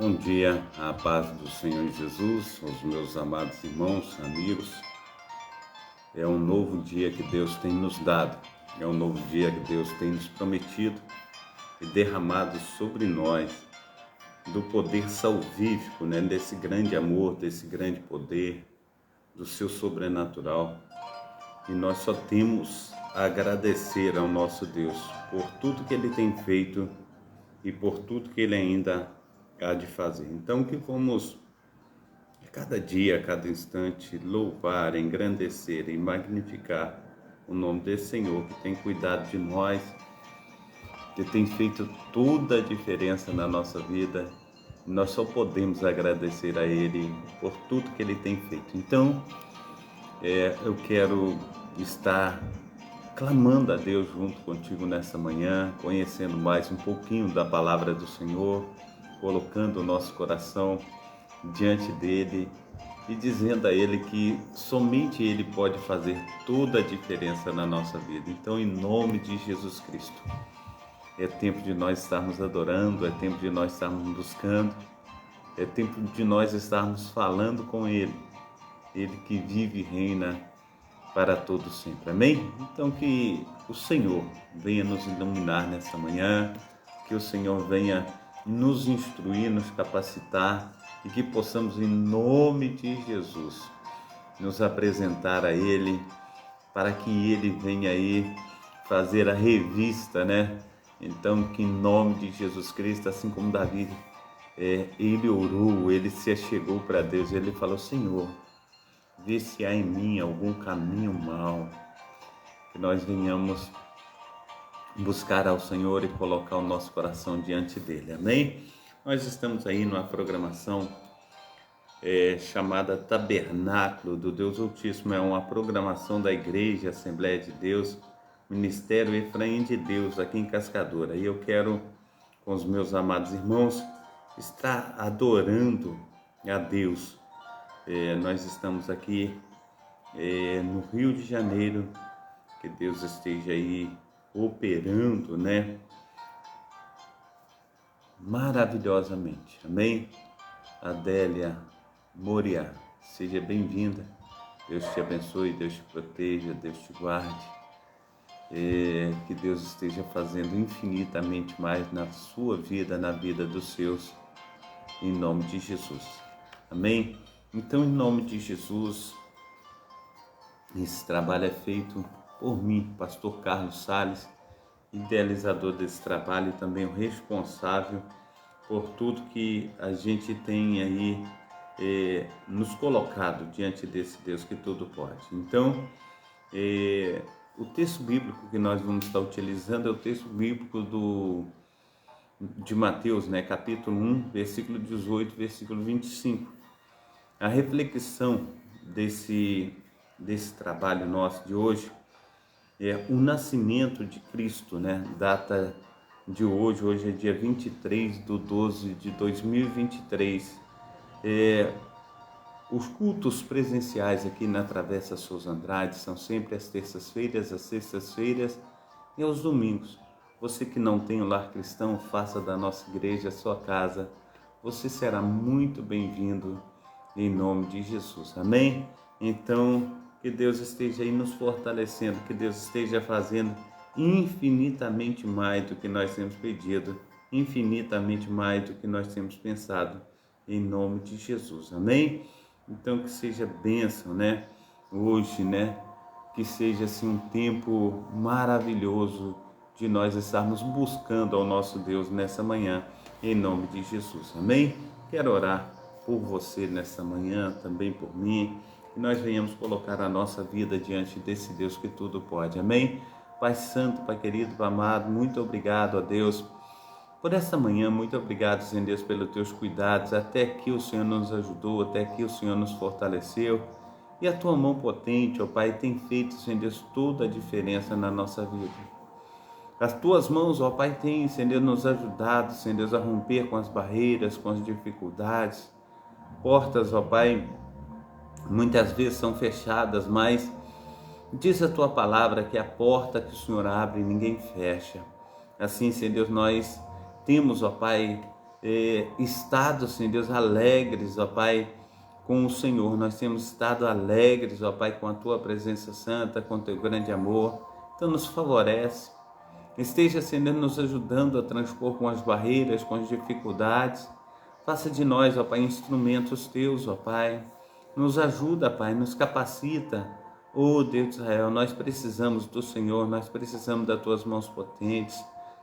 Bom dia, a paz do Senhor Jesus, aos meus amados irmãos, amigos. É um novo dia que Deus tem nos dado, é um novo dia que Deus tem nos prometido e derramado sobre nós do poder salvífico, desse grande amor, desse grande poder, do seu sobrenatural. E nós só temos a agradecer ao nosso Deus por tudo que Ele tem feito e por tudo que Ele ainda há de fazer. Então que vamos, a cada dia, a cada instante, louvar, engrandecer e magnificar o nome desse Senhor que tem cuidado de nós, que tem feito toda a diferença na nossa vida. Nós só podemos agradecer a Ele por tudo que Ele tem feito. Então, eu quero estar clamando a Deus junto contigo nessa manhã, conhecendo mais um pouquinho da palavra do Senhor, colocando o nosso coração diante dele e dizendo a Ele que somente Ele pode fazer toda a diferença na nossa vida. Então, em nome de Jesus Cristo, é tempo de nós estarmos adorando, é tempo de nós estarmos buscando, é tempo de nós estarmos falando com Ele, Ele que vive e reina para todos sempre. Amém? Então que o Senhor venha nos iluminar nessa manhã, que o Senhor venha nos instruir, nos capacitar e que possamos, em nome de Jesus, nos apresentar a Ele, para que Ele venha aí fazer a revista, Então, que em nome de Jesus Cristo, assim como Davi, ele orou, ele se achegou para Deus, ele falou: Senhor, vê se há em mim algum caminho mau, que nós venhamos buscar ao Senhor e colocar o nosso coração diante dele, amém? Nós estamos aí numa programação chamada Tabernáculo do Deus Altíssimo, é uma programação da Igreja Assembleia de Deus, Ministério Efraim de Deus, aqui em Cascadura. E eu quero, com os meus amados irmãos, estar adorando a Deus. Nós estamos aqui no Rio de Janeiro, que Deus esteja aí operando, maravilhosamente, amém? Adélia Moria, seja bem-vinda, Deus te abençoe, Deus te proteja, Deus te guarde, que Deus esteja fazendo infinitamente mais na sua vida, na vida dos seus, em nome de Jesus, amém? Então, em nome de Jesus, esse trabalho é feito por mim, pastor Carlos Salles, idealizador desse trabalho e também o responsável por tudo que a gente tem aí nos colocado diante desse Deus que tudo pode. Então, o texto bíblico que nós vamos estar utilizando é o texto bíblico de Mateus, capítulo 1, versículo 18, versículo 25. A reflexão desse trabalho nosso de hoje é o nascimento de Cristo, data de hoje é dia 23/12/2023. Os cultos presenciais aqui na Travessa Souza Andrade são sempre às terças-feiras e aos domingos. Você que não tem o lar cristão, faça da nossa igreja a sua casa. Você será muito bem-vindo em nome de Jesus, amém? Então, que Deus esteja aí nos fortalecendo, que Deus esteja fazendo infinitamente mais do que nós temos pedido, infinitamente mais do que nós temos pensado, em nome de Jesus, amém? Então, que seja bênção, hoje, que seja assim um tempo maravilhoso de nós estarmos buscando ao nosso Deus nessa manhã, em nome de Jesus, amém? Quero orar por você nessa manhã, também por mim, que nós venhamos colocar a nossa vida diante desse Deus que tudo pode, amém? Pai Santo, Pai querido, Pai amado, muito obrigado a Deus por essa manhã, muito obrigado, Senhor Deus, pelos teus cuidados, até aqui o Senhor nos ajudou, até aqui o Senhor nos fortaleceu, e a tua mão potente, ó Pai, tem feito, Senhor Deus, toda a diferença na nossa vida. As tuas mãos, ó Pai, têm, Senhor Deus, nos ajudado, Senhor Deus, a romper com as barreiras, com as dificuldades, portas, ó Pai, muitas vezes são fechadas, mas diz a tua palavra que a porta que o Senhor abre, ninguém fecha. Assim, Senhor Deus, nós temos, ó Pai, estado, Senhor Deus, alegres, ó Pai, com o Senhor. Nós temos estado alegres, ó Pai, com a Tua presença santa, com o Teu grande amor. Então nos favorece. Esteja, Senhor, nos ajudando a transpor com as barreiras, com as dificuldades. Faça de nós, ó Pai, instrumentos Teus, ó Pai. Nos ajuda, Pai, nos capacita. Oh Deus de Israel, nós precisamos do Senhor, nós precisamos das Tuas mãos potentes.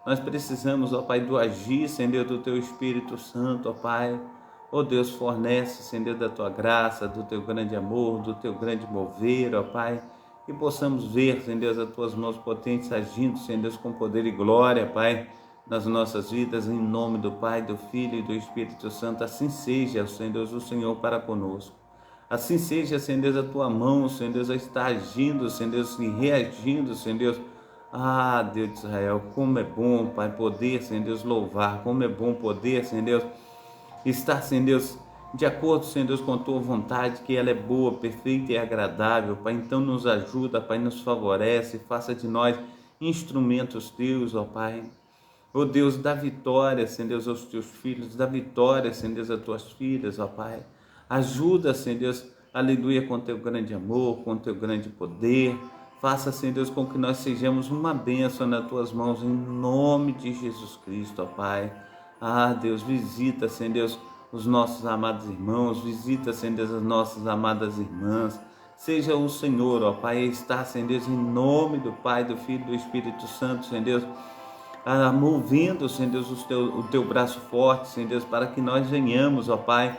Nós precisamos, ó Pai, do agir, Senhor, do Teu Espírito Santo, ó Pai. Ó Deus, fornece, Senhor, da Tua graça, do Teu grande amor, do Teu grande mover, ó Pai. Que possamos ver, Senhor, as Tuas mãos potentes agindo, Senhor, com poder e glória, Pai, nas nossas vidas, em nome do Pai, do Filho e do Espírito Santo. Assim seja, Senhor, o Senhor para conosco. Assim seja, Senhor, a Tua mão, Senhor, a estar agindo, Senhor, e reagindo, Senhor. Ah, Deus de Israel, como é bom, Pai, poder, Senhor, louvar. Como é bom poder, Senhor, estar, Senhor, de acordo, Senhor, com a Tua vontade, que ela é boa, perfeita e agradável, Pai. Então nos ajuda, Pai, nos favorece, faça de nós instrumentos Teus, ó Pai. Ó Deus, dá vitória, Senhor, aos Teus filhos, dá vitória, Senhor, às Tuas filhas, ó Pai. Ajuda, Senhor, aleluia, com Teu grande amor, com Teu grande poder. Faça, Senhor, com que nós sejamos uma bênção nas Tuas mãos, em nome de Jesus Cristo, ó Pai. Ah, Deus, visita, Senhor, os nossos amados irmãos, visita, Senhor, as nossas amadas irmãs. Seja o Senhor, ó Pai, está, Senhor, em nome do Pai, do Filho e do Espírito Santo, Senhor, movendo, Senhor, o Teu braço forte, Senhor, para que nós venhamos, ó Pai,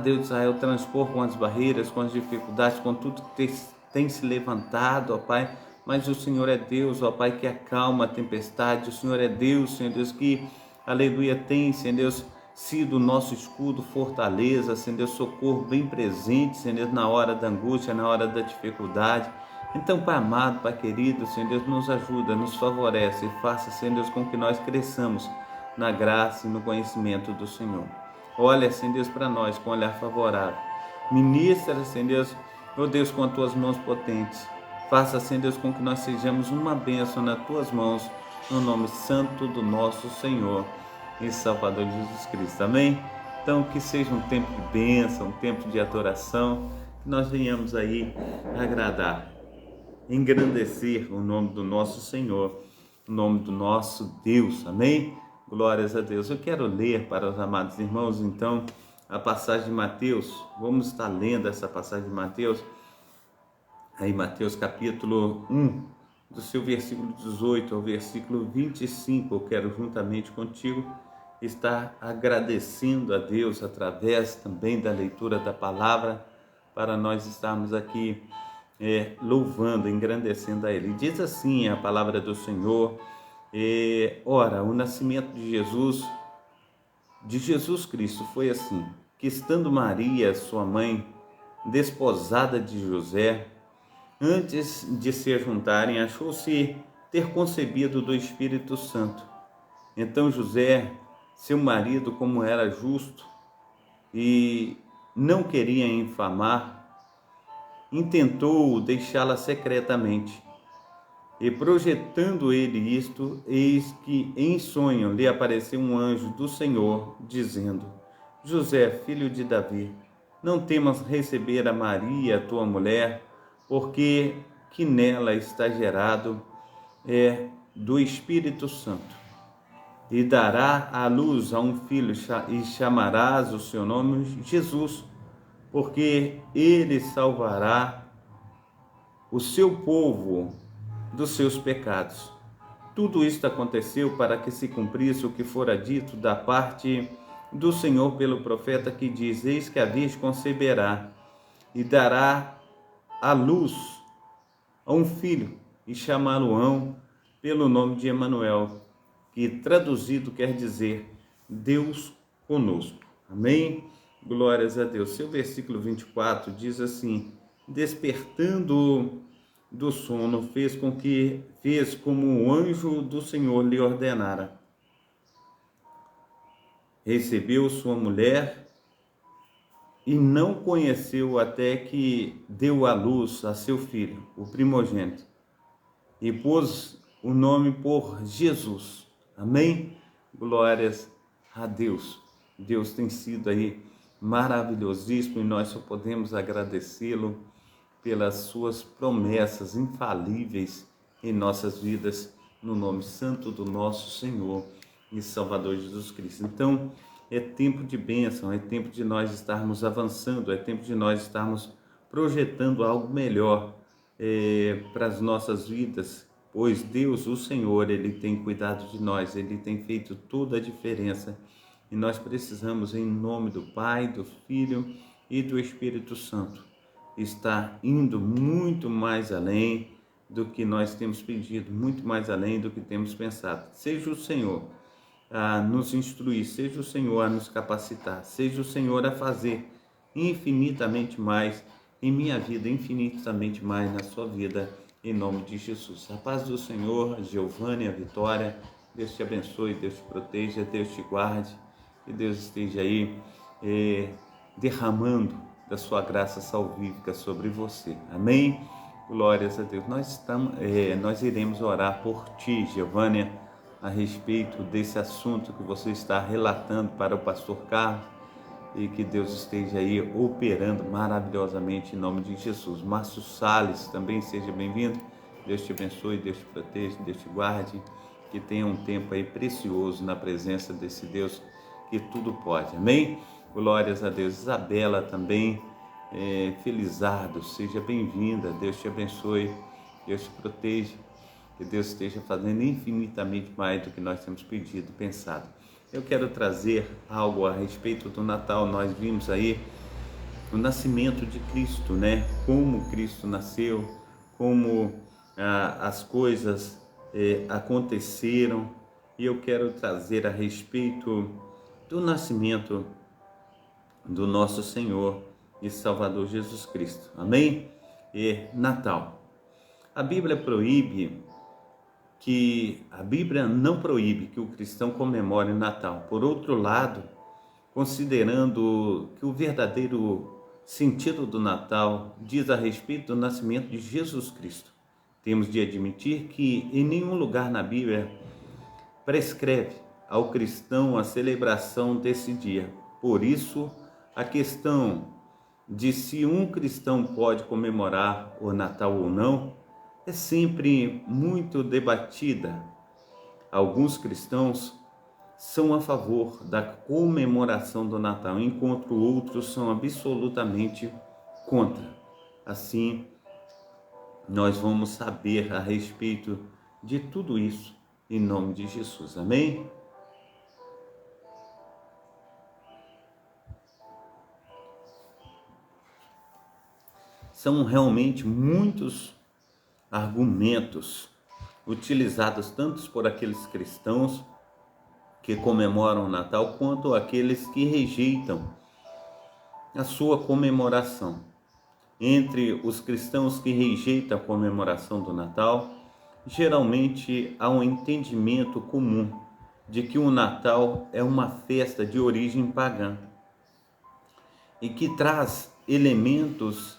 Deus de Israel, transpor com as barreiras, com as dificuldades, com tudo que tem se levantado, ó Pai. Mas o Senhor é Deus, ó Pai, que acalma a tempestade. O Senhor é Deus, Senhor Deus, que, aleluia, tem, Senhor Deus, sido o nosso escudo, fortaleza, Senhor Deus, socorro bem presente, Senhor Deus, na hora da angústia, na hora da dificuldade. Então, Pai amado, Pai querido, Senhor Deus, nos ajuda, nos favorece e faça, Senhor Deus, com que nós cresçamos na graça e no conhecimento do Senhor. Olha, Senhor Deus, para nós com um olhar favorável. Ministra, Senhor Deus, ó Deus, com as Tuas mãos potentes. Faça, Senhor Deus, com que nós sejamos uma bênção nas Tuas mãos, no nome santo do nosso Senhor e Salvador Jesus Cristo. Amém? Então, que seja um tempo de bênção, um tempo de adoração, que nós venhamos aí agradar, engrandecer o nome do nosso Senhor, o nome do nosso Deus. Amém? Glórias a Deus. Eu quero ler para os amados irmãos, então, a passagem de Mateus. Vamos estar lendo essa passagem de Mateus. Aí, Mateus capítulo 1, do seu versículo 18 ao versículo 25. Eu quero, juntamente contigo, estar agradecendo a Deus através também da leitura da palavra, para nós estarmos aqui louvando, engrandecendo a Ele. Diz assim a palavra do Senhor. Ora, o nascimento de Jesus Cristo foi assim, que estando Maria, sua mãe, desposada de José, antes de se juntarem, achou-se ter concebido do Espírito Santo. Então José, seu marido, como era justo e não queria infamar, intentou deixá-la secretamente. E projetando ele isto, eis que em sonho lhe apareceu um anjo do Senhor, dizendo: José, filho de Davi, não temas receber a Maria, tua mulher, porque que nela está gerado do Espírito Santo. E dará à luz a um filho, e chamarás o seu nome Jesus, porque ele salvará o seu povo dos seus pecados. Tudo isto aconteceu para que se cumprisse o que fora dito da parte do Senhor pelo profeta, que diz: eis que a virgem conceberá e dará à luz a um filho, e chamá-lo-ão pelo nome de Emanuel, que traduzido quer dizer Deus conosco. Amém? Glórias a Deus. Seu versículo 24 diz assim: despertando do sono, fez como o anjo do Senhor lhe ordenara. Recebeu sua mulher e não conheceu até que deu à luz a seu filho, o primogênito, e pôs o nome por Jesus. Amém? Glórias a Deus. Deus tem sido aí maravilhosíssimo e nós só podemos agradecê-lo pelas suas promessas infalíveis em nossas vidas, no nome santo do nosso Senhor e Salvador Jesus Cristo. Então, é tempo de bênção, é tempo de nós estarmos avançando, é tempo de nós estarmos projetando algo melhor para as nossas vidas, pois Deus, o Senhor, Ele tem cuidado de nós, Ele tem feito toda a diferença e nós precisamos, em nome do Pai, do Filho e do Espírito Santo, estar indo muito mais além do que nós temos pedido, muito mais além do que temos pensado. Seja o Senhor a nos instruir, seja o Senhor a nos capacitar, seja o Senhor a fazer infinitamente mais em minha vida, infinitamente mais na sua vida, em nome de Jesus. A paz do Senhor, a Giovânia, a Vitória, Deus te abençoe, Deus te proteja, Deus te guarde, que Deus esteja aí derramando da sua graça salvífica sobre você. Amém? Glórias a Deus. Nós iremos orar por ti, Giovânia, a respeito desse assunto que você está relatando para o pastor Carlos, e que Deus esteja aí operando maravilhosamente em nome de Jesus. Márcio Salles, também seja bem-vindo. Deus te abençoe, Deus te proteja, Deus te guarde, que tenha um tempo aí precioso na presença desse Deus que tudo pode. Amém? Glórias a Deus. Isabela também, Felizardo, seja bem-vinda. Deus te abençoe, Deus te proteja, que Deus esteja fazendo infinitamente mais do que nós temos pedido, pensado. Eu quero trazer algo a respeito do Natal. Nós vimos aí o nascimento de Cristo, né? Como Cristo nasceu, como as coisas aconteceram. E eu quero trazer a respeito do nascimento do nosso Senhor e Salvador Jesus Cristo. Amém? E Natal. A Bíblia não proíbe que o cristão comemore o Natal. Por outro lado, considerando que o verdadeiro sentido do Natal diz a respeito do nascimento de Jesus Cristo, temos de admitir que em nenhum lugar na Bíblia prescreve ao cristão a celebração desse dia. Por isso, a questão de se um cristão pode comemorar o Natal ou não é sempre muito debatida. Alguns cristãos são a favor da comemoração do Natal, enquanto outros são absolutamente contra. Assim, nós vamos saber a respeito de tudo isso em nome de Jesus. Amém? São realmente muitos argumentos utilizados tanto por aqueles cristãos que comemoram o Natal quanto aqueles que rejeitam a sua comemoração. Entre os cristãos que rejeitam a comemoração do Natal, geralmente há um entendimento comum de que o Natal é uma festa de origem pagã e que traz elementos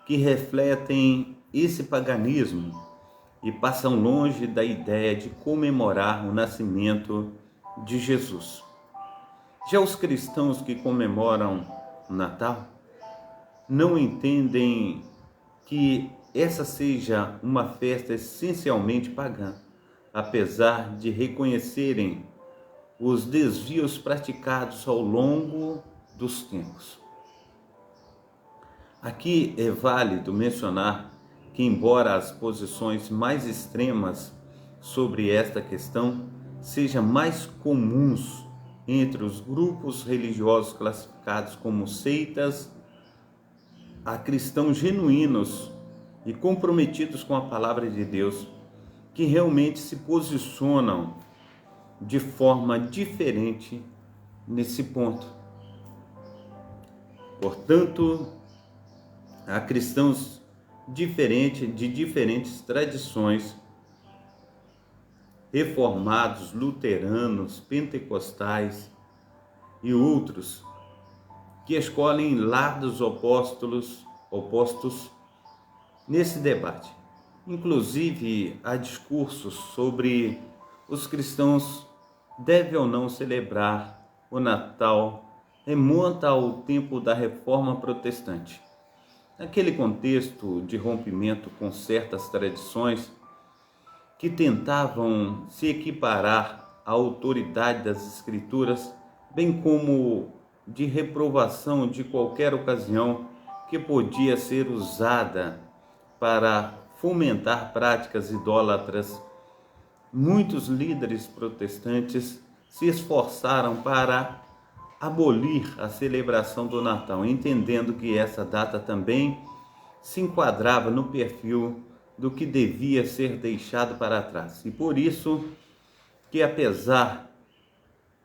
que refletem esse paganismo e passam longe da ideia de comemorar o nascimento de Jesus. Já os cristãos que comemoram o Natal não entendem que essa seja uma festa essencialmente pagã, apesar de reconhecerem os desvios praticados ao longo dos tempos. Aqui é válido mencionar que, embora as posições mais extremas sobre esta questão sejam mais comuns entre os grupos religiosos classificados como seitas, há cristãos genuínos e comprometidos com a palavra de Deus que realmente se posicionam de forma diferente nesse ponto. Portanto, há cristãos de diferentes tradições, reformados, luteranos, pentecostais e outros, que escolhem lados opostos nesse debate. Inclusive, há discursos sobre os cristãos devem ou não celebrar o Natal remonta ao tempo da Reforma Protestante. Naquele contexto de rompimento com certas tradições que tentavam se equiparar à autoridade das Escrituras, bem como de reprovação de qualquer ocasião que podia ser usada para fomentar práticas idólatras, muitos líderes protestantes se esforçaram para abolir a celebração do Natal, entendendo que essa data também se enquadrava no perfil do que devia ser deixado para trás. E por isso que, apesar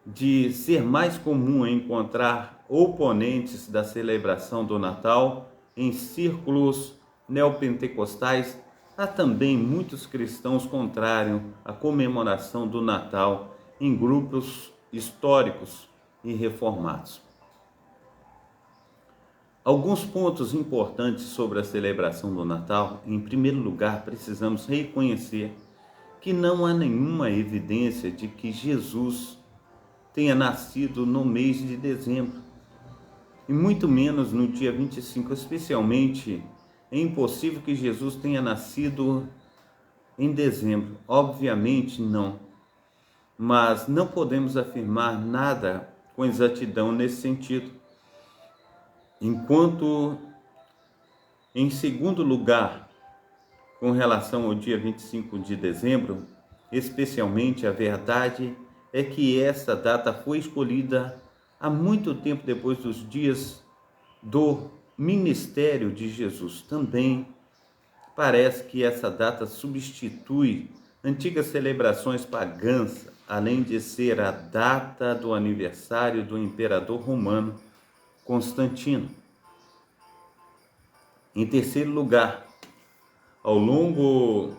de ser mais comum encontrar oponentes da celebração do Natal em círculos neopentecostais, há também muitos cristãos contrários à comemoração do Natal em grupos históricos e reformados. Alguns pontos importantes sobre a celebração do Natal. Em primeiro lugar, precisamos reconhecer que não há nenhuma evidência de que Jesus tenha nascido no mês de dezembro, e muito menos no dia 25, especialmente é impossível que Jesus tenha nascido em dezembro. Obviamente não, mas não podemos afirmar nada com exatidão nesse sentido. Enquanto, em segundo lugar, com relação ao dia 25 de dezembro, especialmente, a verdade é que essa data foi escolhida há muito tempo depois dos dias do ministério de Jesus. Também parece que essa data substitui antigas celebrações pagãs, além de ser a data do aniversário do imperador romano Constantino. Em terceiro lugar, ao longo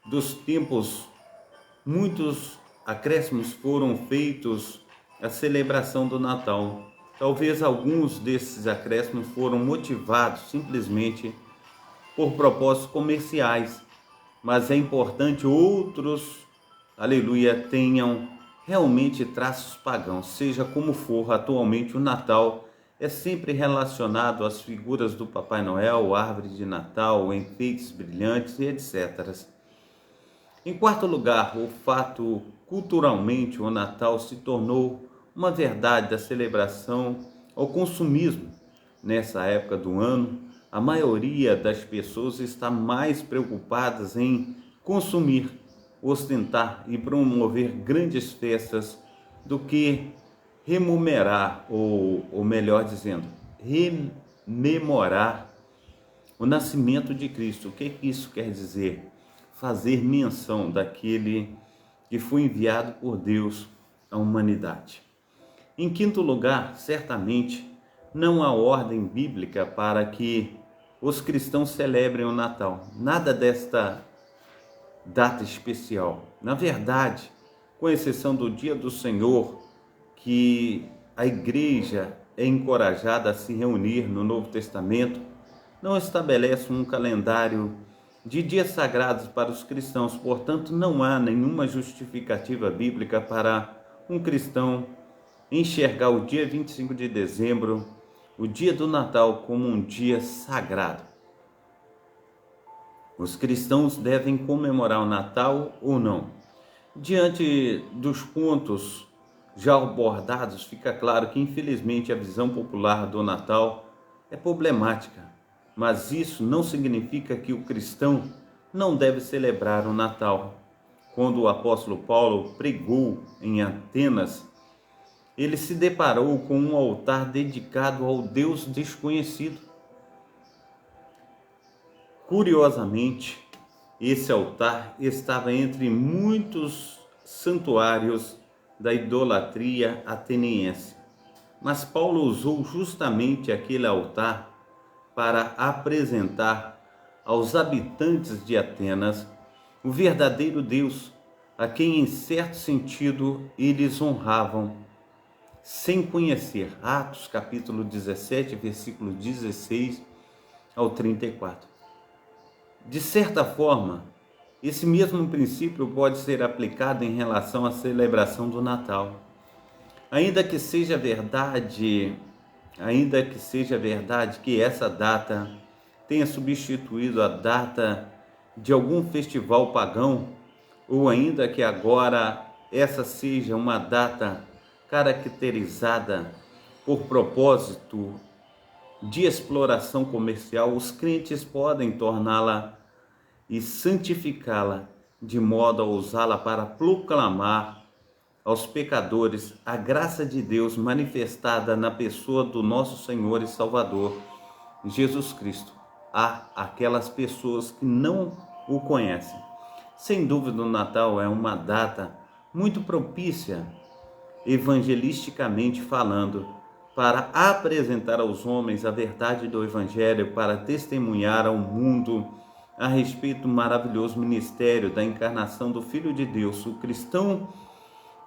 dos tempos, muitos acréscimos foram feitos à celebração do Natal. Talvez alguns desses acréscimos foram motivados simplesmente por propósitos comerciais, mas é importante outros, aleluia, tenham realmente traços pagãos. Seja como for, atualmente o Natal é sempre relacionado às figuras do Papai Noel, árvore de Natal, enfeites brilhantes e etc. Em quarto lugar, o fato culturalmente o Natal se tornou uma verdade da celebração ao consumismo. Nessa época do ano, a maioria das pessoas está mais preocupadas em consumir, ostentar e promover grandes festas do que rememorar, ou melhor dizendo, rememorar o nascimento de Cristo. O que isso quer dizer? Fazer menção daquele que foi enviado por Deus à humanidade. Em quinto lugar, certamente, não há ordem bíblica para que os cristãos celebrem o Natal. Nada desta data especial. Na verdade, com exceção do Dia do Senhor, que a igreja é encorajada a se reunir no Novo Testamento, não estabelece um calendário de dias sagrados para os cristãos. Portanto, não há nenhuma justificativa bíblica para um cristão enxergar o dia 25 de dezembro, o dia do Natal, como um dia sagrado. Os cristãos devem comemorar o Natal ou não? Diante dos pontos já abordados, fica claro que, infelizmente, a visão popular do Natal é problemática, mas isso não significa que o cristão não deve celebrar o Natal. Quando o apóstolo Paulo pregou em Atenas, ele se deparou com um altar dedicado ao Deus desconhecido. Curiosamente, esse altar estava entre muitos santuários da idolatria ateniense. Mas Paulo usou justamente aquele altar para apresentar aos habitantes de Atenas o verdadeiro Deus, a quem, em certo sentido, eles honravam, sem conhecer. Atos capítulo 17, versículo 16 ao 34. De certa forma, esse mesmo princípio pode ser aplicado em relação à celebração do Natal. Ainda que seja verdade, que essa data tenha substituído a data de algum festival pagão, ou ainda que agora essa seja uma data caracterizada por propósito de exploração comercial, os crentes podem torná-la e santificá-la de modo a usá-la para proclamar aos pecadores a graça de Deus manifestada na pessoa do nosso Senhor e Salvador, Jesus Cristo, a aquelas pessoas que não o conhecem. Sem dúvida, o Natal é uma data muito propícia, evangelisticamente falando, para apresentar aos homens a verdade do Evangelho, para testemunhar ao mundo a respeito do maravilhoso ministério da encarnação do Filho de Deus. O cristão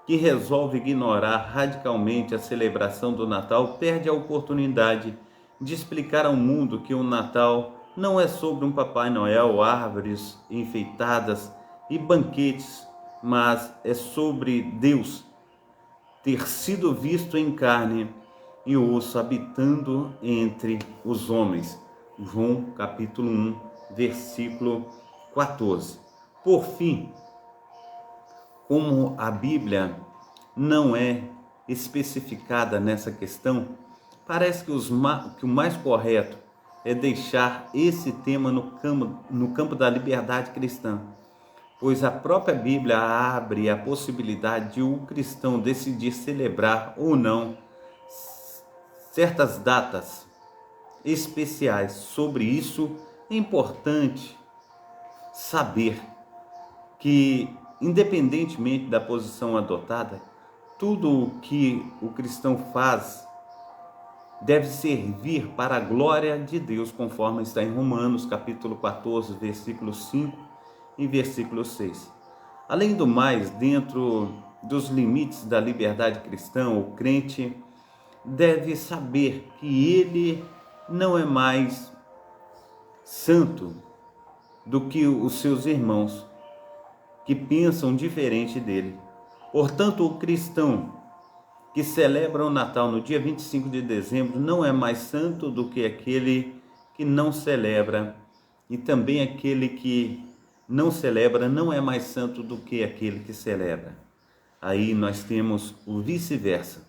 que resolve ignorar radicalmente a celebração do Natal perde a oportunidade de explicar ao mundo que o Natal não é sobre um Papai Noel, árvores enfeitadas e banquetes, mas é sobre Deus ter sido visto em carne e osso, habitando entre os homens. João capítulo 1, versículo 14. Por fim, como a Bíblia não é especificada nessa questão, parece que o mais correto é deixar esse tema no campo da liberdade cristã, pois a própria Bíblia abre a possibilidade de o cristão decidir celebrar ou não certas datas especiais. Sobre isso, é importante saber que, independentemente da posição adotada, tudo o que o cristão faz deve servir para a glória de Deus, conforme está em Romanos, capítulo 14, versículo 5 e versículo 6. Além do mais, dentro dos limites da liberdade cristã, o crente deve saber que ele não é mais santo do que os seus irmãos que pensam diferente dele. Portanto, o cristão que celebra o Natal no dia 25 de dezembro não é mais santo do que aquele que não celebra, e também aquele que não celebra não é mais santo do que aquele que celebra. Aí nós temos o vice-versa.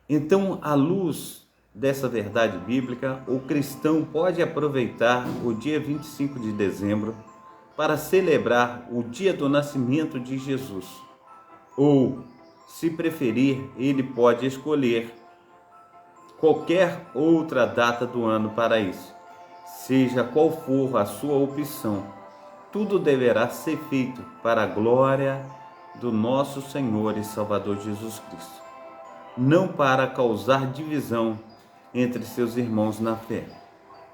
Então, à luz dessa verdade bíblica, o cristão pode aproveitar o dia 25 de dezembro para celebrar o dia do nascimento de Jesus. Ou, se preferir, ele pode escolher qualquer outra data do ano para isso. Seja qual for a sua opção, tudo deverá ser feito para a glória do nosso Senhor e Salvador Jesus Cristo, não para causar divisão entre seus irmãos na fé,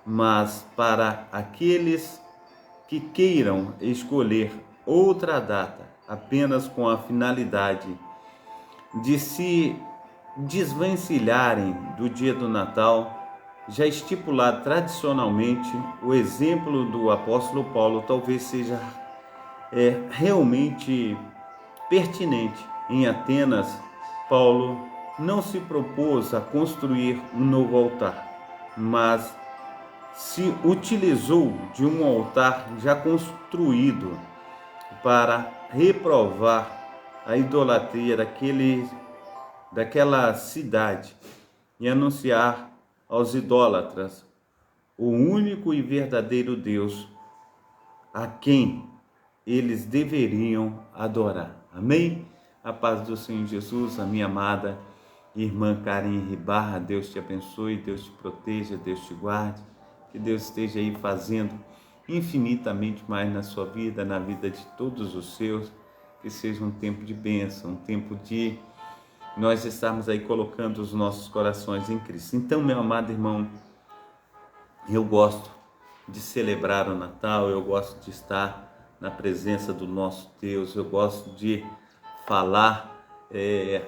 mas para aqueles que queiram escolher outra data apenas com a finalidade de se desvencilharem do dia do Natal, já estipulado tradicionalmente. O exemplo do apóstolo Paulo talvez seja realmente pertinente. Em Atenas, Paulo não se propôs a construir um novo altar, mas se utilizou de um altar já construído para reprovar a idolatria daquela cidade e anunciar aos idólatras o único e verdadeiro Deus a quem eles deveriam adorar. Amém? A paz do Senhor Jesus, a minha amada irmã Karen Ribarra, Deus te abençoe, Deus te proteja, Deus te guarde, que Deus esteja aí fazendo infinitamente mais na sua vida, na vida de todos os seus, que seja um tempo de bênção, um tempo de nós estarmos aí colocando os nossos corações em Cristo. Então, meu amado irmão, eu gosto de celebrar o Natal, eu gosto de estar na presença do nosso Deus, eu gosto de falar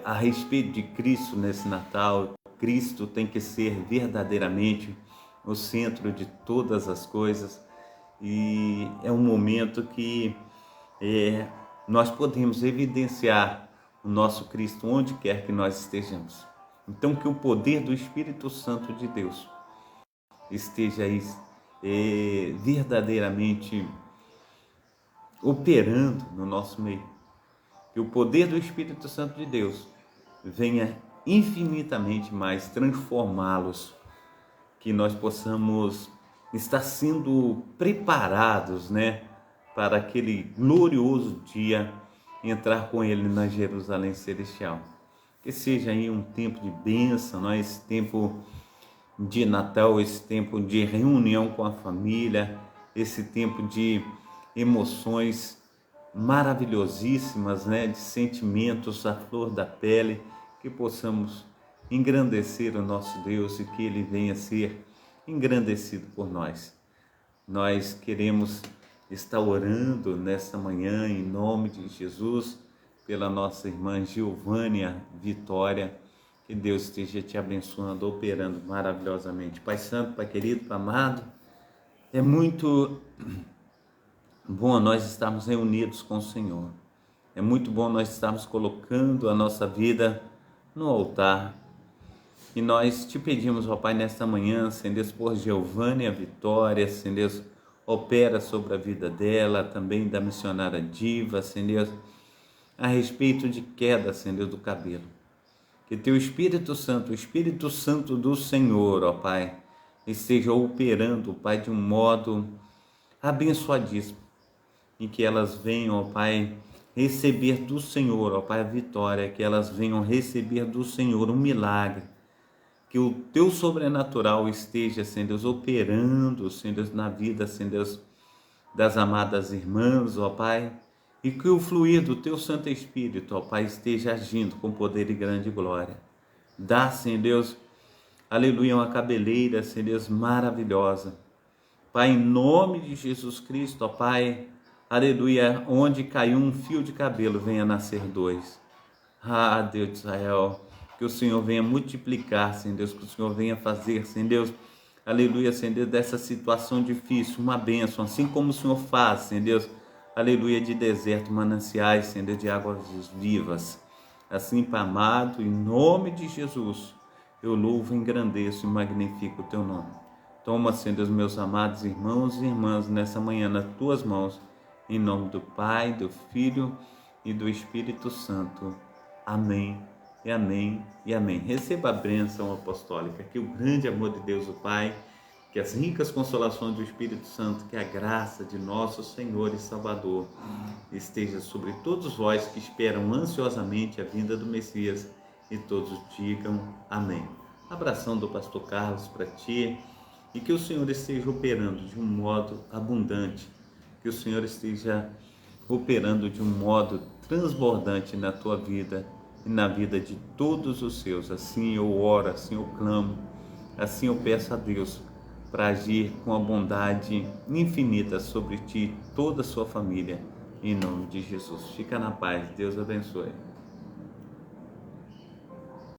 a respeito de Cristo nesse Natal. Cristo tem que ser verdadeiramente o centro de todas as coisas, e é um momento que nós podemos evidenciar o nosso Cristo onde quer que nós estejamos. Então que o poder do Espírito Santo de Deus esteja aí verdadeiramente operando no nosso meio. Que o poder do Espírito Santo de Deus venha infinitamente mais transformá-los, que nós possamos estar sendo preparados, para aquele glorioso dia, entrar com Ele na Jerusalém Celestial. Que seja aí um tempo de bênção, esse tempo de Natal, esse tempo de reunião com a família, esse tempo de emoções maravilhosíssimas, de sentimentos à flor da pele, que possamos engrandecer o nosso Deus e que Ele venha ser engrandecido por nós. Nós queremos estar orando nesta manhã em nome de Jesus pela nossa irmã Giovânia Vitória. Que Deus esteja te abençoando, operando maravilhosamente. Pai Santo, Pai querido, Pai amado, é muito bom nós estarmos reunidos com o Senhor. É muito bom nós estarmos colocando a nossa vida no altar. E nós te pedimos, ó Pai, nesta manhã, Senhor Deus, por Giovânia Vitória, Senhor Deus, opera sobre a vida dela, também da missionária Diva, Senhor Deus, a respeito de queda, Senhor Deus, do cabelo. Que teu Espírito Santo, o Espírito Santo do Senhor, ó Pai, esteja operando, Pai, de um modo abençoadíssimo, em que elas venham, ó Pai, receber do Senhor, ó Pai, a vitória, que elas venham receber do Senhor um milagre, que o teu sobrenatural esteja, Senhor Deus, operando, Senhor Deus, na vida, Senhor Deus, das amadas irmãs, ó Pai, e que o fluir do teu Santo Espírito, ó Pai, esteja agindo com poder e grande glória. Dá, Senhor Deus, aleluia, uma cabeleira, Senhor Deus, maravilhosa. Pai, em nome de Jesus Cristo, ó Pai, aleluia, onde caiu um fio de cabelo, venha nascer dois. Ah, Deus de Israel, que o Senhor venha multiplicar, Senhor Deus, que o Senhor venha fazer, Senhor Deus, aleluia, Senhor Deus, dessa situação difícil, uma bênção, assim como o Senhor faz, Senhor Deus, aleluia, de deserto, mananciais, Senhor Deus, de águas vivas. Assim, Pai amado, em nome de Jesus, eu louvo, engrandeço e magnifico o teu nome. Toma, Senhor Deus, meus amados irmãos e irmãs, nessa manhã nas tuas mãos, em nome do Pai, do Filho e do Espírito Santo. Amém, e amém, e amém. Receba a bênção apostólica, que o grande amor de Deus, o Pai, que as ricas consolações do Espírito Santo, que a graça de nosso Senhor e Salvador esteja sobre todos vós que esperam ansiosamente a vinda do Messias, e todos digam amém. Abração do pastor Carlos para ti, e que o Senhor esteja operando de um modo abundante, que o Senhor esteja operando de um modo transbordante na tua vida e na vida de todos os seus. Assim eu oro, assim eu clamo, assim eu peço a Deus para agir com a bondade infinita sobre ti e toda a sua família, em nome de Jesus. Fica na paz, Deus abençoe.